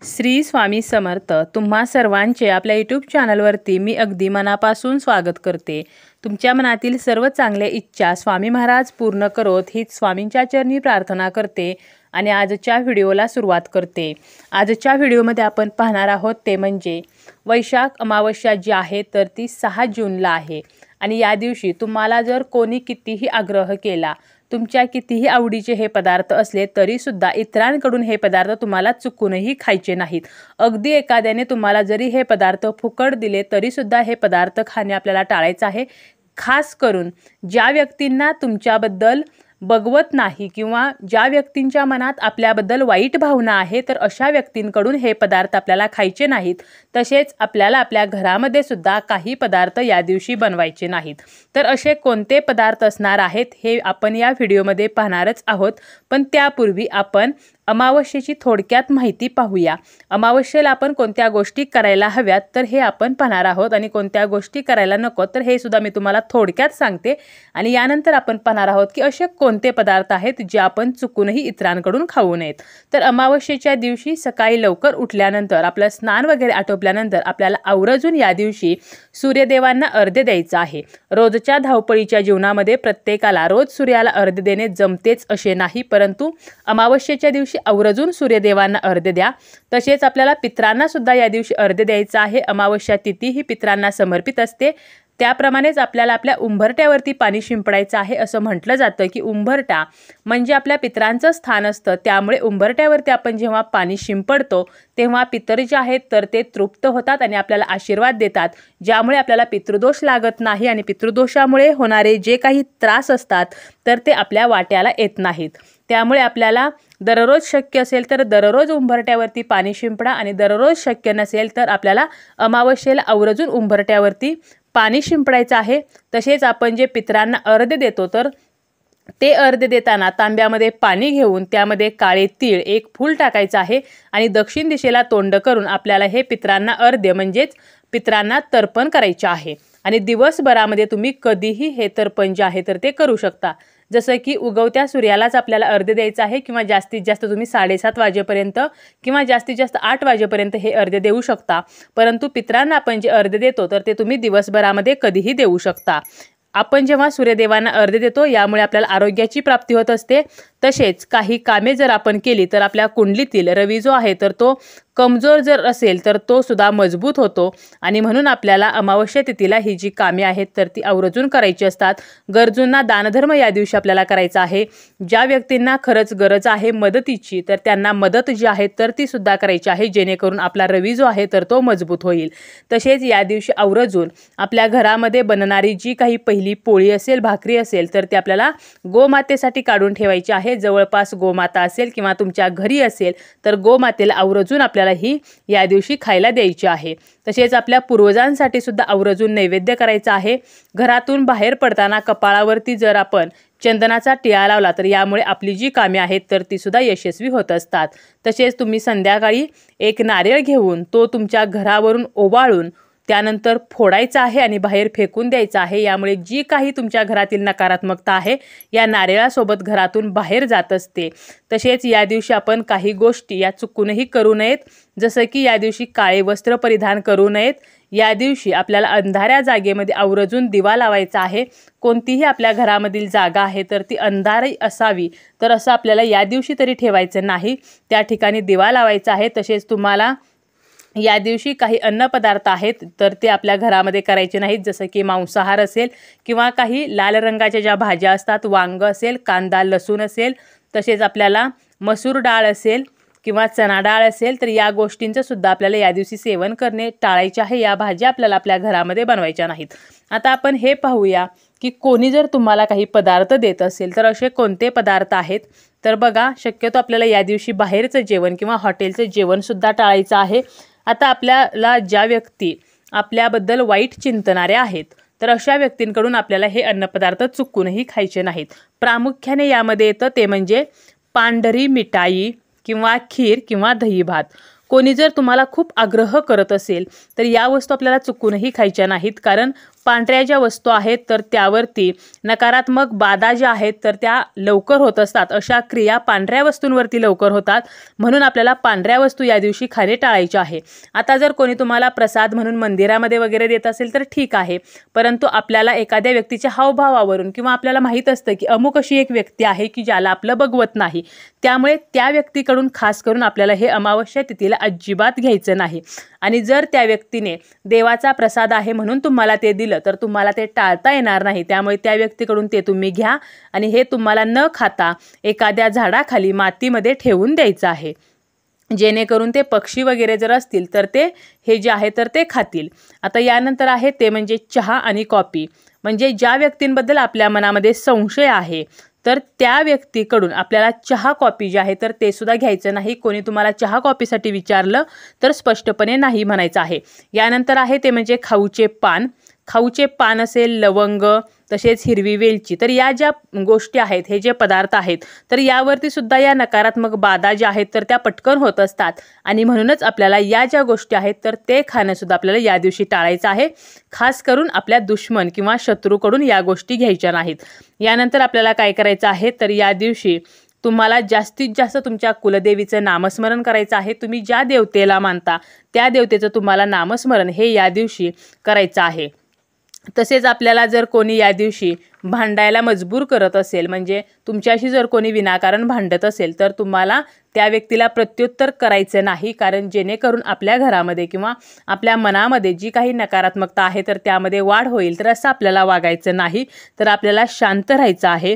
श्री स्वामी समर्थ। तुम्हा सर्वांचे आपल्या यूट्यूब चॅनलवरती मी अगदी मनापासून स्वागत करते। तुमच्या मनातील सर्व चांगल्या इच्छा स्वामी महाराज पूर्ण करोत हीच स्वामींच्या चरणी प्रार्थना करते आणि आजच्या व्हिडिओला सुरुवात करते। आजच्या व्हिडिओमध्ये आपण पाहणार आहोत ते म्हणजे वैशाख अमावस्या जी आहे तर ती 6 जूनला आहे आणि या दिवशी तुम्हाला जर कोणी कितीही आग्रह केला, तुमच्या कितीही आवडीचे हे पदार्थ असले तरी सुद्धा इतरांकडून हे पदार्थ तुम्हाला चुकूनही खायचे नाहीत। अगदी एखाद्याने तुम्हाला जरी हे पदार्थ फुकट दिले तरी सुद्धा हे पदार्थ खाणे आपल्याला टाळायचे आहे। खास करून ज्या व्यक्तींना तुमच्याबद्दल बघवत नाही किंवा ज्या व्यक्तींच्या मनात आपल्याबद्दल वाईट भावना आहे तर अशा व्यक्तींकडून हे पदार्थ आपल्याला खायचे नाहीत। तसेच आपल्याला आपल्या घरामध्ये सुद्धा काही पदार्थ या दिवशी बनवायचे नाहीत। तर असे कोणते पदार्थ असणार आहेत हे आपण या व्हिडिओमध्ये पाहणारच आहोत। पण त्यापूर्वी आपण अमावस्येची थोडक्यात माहिती पाहूया। अमावस्येला आपण कोणत्या गोष्टी करायला हव्यात तर हे आपण पाहणार आहोत आणि कोणत्या गोष्टी करायला नको तर हे सुद्धा मी तुम्हाला थोडक्यात सांगते। आणि यानंतर आपण पाहणार आहोत की असे कोणते पदार्थ आहेत जे आपण चुकूनही इतरांकडून खाऊ नयेत। तर अमावस्येच्या दिवशी सकाळी लवकर उठल्यानंतर आपलं स्नान वगैरे आटोपल्यानंतर आपल्याला आवर्जून या दिवशी सूर्यदेवांना अर्घ्य द्यायचं आहे। रोजच्या धावपळीच्या जीवनामध्ये प्रत्येकाला रोज सूर्याला अर्घ्य देणे जमतेच असे नाही, परंतु अमावस्येच्या दिवशी आवर्जून सूर्यदेवांना अर्घ्य द्या। तसेच आपल्याला पितरांना सुद्धा या दिवशी अर्घ्य द्यायचा आहे। अमावस्या तिथी ही पितरांना समर्पित असते। त्याप्रमाणेच आपल्याला आपल्या उंबरट्यावरती पाणी शिंपडायचं आहे। असं म्हटलं जातं की उंबरटा म्हणजे आपल्या पितरांचं स्थान असतं, त्यामुळे उंबरट्यावरती आपण जेव्हा पाणी शिंपडतो तेव्हा पितर जे आहेत तर ते तृप्त होतात आणि आपल्याला आशीर्वाद देतात, ज्यामुळे आपल्याला पितृदोष लागत नाही आणि पितृदोषामुळे होणारे जे काही त्रास असतात तर ते आपल्या वाट्याला येत नाहीत। त्यामुळे आपल्याला दररोज शक्य असेल तर दररोज उंबरट्यावरती पाणी शिंपडा आणि दररोज शक्य नसेल तर आपल्याला अमावस्येला आवर्जून उंबरट्यावरती पाणी शिंपडायचं आहे। तसेच आपण जे पितरांना अर्घ्य देतो तर ते अर्घ्य देताना तांब्यामध्ये पाणी घेऊन त्यामध्ये काळे तीळ, एक फूल टाकायचं आहे आणि दक्षिण दिशेला तोंड करून आपल्याला हे पितरांना अर्घ्य म्हणजेच पितरांना तर्पण करायचे आहे। आणि दिवसभरामध्ये तुम्ही कधीही हे तर्पण जे आहे तर ते करू शकता। जसं की उगवत्या सूर्यालाच आपल्याला अर्घ्य द्यायचं आहे किंवा जास्तीत जास्त तुम्ही 7:30 वाजेपर्यंत किंवा जास्तीत जास्त 8 वाजेपर्यंत हे अर्घ्य देऊ शकता, परंतु पितरांना आपण जे अर्घ्य देतो तर ते तुम्ही दिवसभरामध्ये कधीही देऊ शकता। आपण जेव्हा सूर्यदेवांना अर्घ्य देतो यामुळे आपल्याला आरोग्याची प्राप्ती होत असते। तसेच काही कामे जर आपण केली तर आपल्या कुंडलीतील रवी जो आहे तर तो कमजोर जर असेल तर तो सुद्धा मजबूत होतो आणि म्हणून आपल्याला अमावस्या तिथीला ही जी कामे आहेत तर ती आवर्जून करायची असतात। गरजूंना दानधर्म या दिवशी आपल्याला करायचा आहे। ज्या व्यक्तींना खरंच गरज आहे मदतीची तर त्यांना मदत जी आहे तर ती सुद्धा करायची आहे, जेणेकरून आपला रवी जो आहे तर तो मजबूत होईल। तसेच या दिवशी आवर्जून आपल्या घरामध्ये बनणारी जी काही पहिली पोळी असेल, भाकरी असेल तर ती आपल्याला गोमातेसाठी काढून ठेवायची आहे। जवळपास गोमाता असेल किंवा तुमच्या घरी असेल तर गोमातेला आवर्जून आपल्याला ही या दिवशी खायला द्यायची आहे। तसेच आपल्या पूर्वजांसाठी सुद्धा आवर्जून नैवेद्य करायचा आहे। घरातून बाहेर पडताना कपाळावरती जर आपण चंदनाचा टिळा लावला तर यामुळे आपली जी कामे आहेत तर ती सुद्धा यशस्वी होत असतात। तसेच तुम्ही संध्याकाळी एक नारळ घेऊन तो तुमच्या घरावरून ओवाळून त्यानंतर फोडायचा आहे आणि बाहेर फेकून द्यायचा आहे। यामुळे जी काही तुमच्या घरातील नकारात्मकता आहे या नारळासोबत घरातून बाहेर जात असते। तसेच या दिवशी आपण काही गोष्टी या चुकूनही करू नयेत, जसं की या दिवशी काळे वस्त्र परिधान करू नयेत। या दिवशी आपल्याला अंधाऱ्या जागेमध्ये आवर्जून दिवा लावायचा आहे। कोणतीही आपल्या घरामधील जागा आहे तर ती अंधारी असावी तर असं आपल्याला या दिवशी तरी ठेवायचं नाही, त्या ठिकाणी दिवा लावायचा आहे। तसेच तुम्हाला या दिवशी काही अन्नपदार्थ आहेत तर ते आपल्या घरामध्ये करायचे नाहीत, जसं की मांसाहार असेल किंवा काही लाल रंगाच्या ज्या भाज्या असतात, वांग असेल, कांदा लसूण असेल, तसेच आपल्याला मसूर डाळ असेल किंवा चणा डाळ असेल तर या गोष्टींचं सुद्धा आपल्याला या दिवशी सेवन करणे टाळायचे आहे। या भाज्या आपल्याला आपल्या घरामध्ये बनवायच्या नाहीत। आता आपण हे पाहूया की कोणी जर तुम्हाला काही पदार्थ देत असेल तर असे कोणते पदार्थ आहेत तर बघा, शक्यतो आपल्याला या दिवशी बाहेरचं जेवण किंवा हॉटेलचं जेवण सुद्धा टाळायचं आहे। आता आपल्याला ज्या व्यक्ती आपल्याबद्दल वाईट चिंतणारे आहेत तर अशा व्यक्तींकडून आपल्याला हे अन्नपदार्थ चुकूनही खायचे नाहीत। प्रामुख्याने यामध्ये येतं ते म्हणजे पांढरी मिठाई किंवा खीर किंवा दही भात। कोणी जर तुम्हाला खूप आग्रह करत असेल तर या वस्तू आपल्याला चुकूनही खायच्या नाहीत, कारण पांढऱ्या ज्या वस्तू आहेत तर त्यावरती नकारात्मक बाधा ज्या आहेत तर त्या लवकर होत असतात। अशा क्रिया पांढऱ्या वस्तूंवरती लवकर होतात, म्हणून आपल्याला पांढऱ्या वस्तू या दिवशी खाणे टाळायचे आहे। आता जर कोणी तुम्हाला प्रसाद म्हणून मंदिरामध्ये वगैरे देत असेल तर ठीक आहे, परंतु आपल्याला एखाद्या व्यक्तीच्या हावभावावरून किंवा आपल्याला माहीत असतं की अमुक अशी एक व्यक्ती आहे की ज्याला आपलं बघवत नाही, त्यामुळे त्या व्यक्तीकडून खास करून आपल्याला हे अमावस्या तिथीला अजिबात घ्यायचं नाही। आणि जर त्या व्यक्तीने देवाचा प्रसाद आहे म्हणून तुम्हाला ते दिलं तर तुम्हाला ते टाळता येणार नाही, त्यामुळे त्या व्यक्तीकडून ते तुम्ही घ्या आणि हे तुम्हाला न खाता एखाद्या झाडाखाली मातीमध्ये ठेवून द्यायचं आहे, जेणेकरून ते पक्षी वगैरे जर असतील तर ते हे जे आहे तर ते खातील। आता यानंतर आहे ते म्हणजे चहा आणि कॉफी, म्हणजे ज्या व्यक्तींबद्दल आपल्या मनामध्ये संशय आहे तर त्या व्यक्तीकडून आपल्याला चहा कॉफी जे आहे तर ते सुद्धा घ्यायचं नाही। कोणी तुम्हाला चहा कॉफीसाठी विचारलं तर स्पष्टपणे नाही म्हणायचं आहे। यानंतर आहे ते म्हणजे खाऊचे पान, खाऊचे पान असेल, लवंग, तसेच हिरवी वेलची, तर या ज्या गोष्टी आहेत, हे जे पदार्थ आहेत तर यावरती सुद्धा या नकारात्मक बाधा ज्या आहेत तर त्या पटकन होत असतात आणि म्हणूनच आपल्याला या ज्या गोष्टी आहेत तर ते खाणं सुद्धा आपल्याला या दिवशी टाळायचं आहे। खास करून आपल्या दुश्मन किंवा शत्रूकडून या गोष्टी घ्यायच्या नाहीत। यानंतर आपल्याला काय करायचं आहे तर या दिवशी तुम्हाला जास्तीत जास्त तुमच्या कुलदेवीचं नामस्मरण करायचं आहे। तुम्ही ज्या देवतेला मानता त्या देवतेचं तुम्हाला नामस्मरण हे या दिवशी करायचं आहे। तसेच आपल्याला जर कोणी या दिवशी भांडायला मजबूर करत असेल, म्हणजे तुमच्याशी जर कोणी विनाकारण भांडत असेल तर तुम्हाला त्या व्यक्तीला प्रत्युत्तर करायचं नाही, कारण जेणेकरून आपल्या घरामध्ये किंवा आपल्या मनामध्ये जी काही नकारात्मकता आहे तर त्यामध्ये वाढ होईल, तर असं आपल्याला वागायचं नाही। तर आपल्याला शांत राहायचं आहे।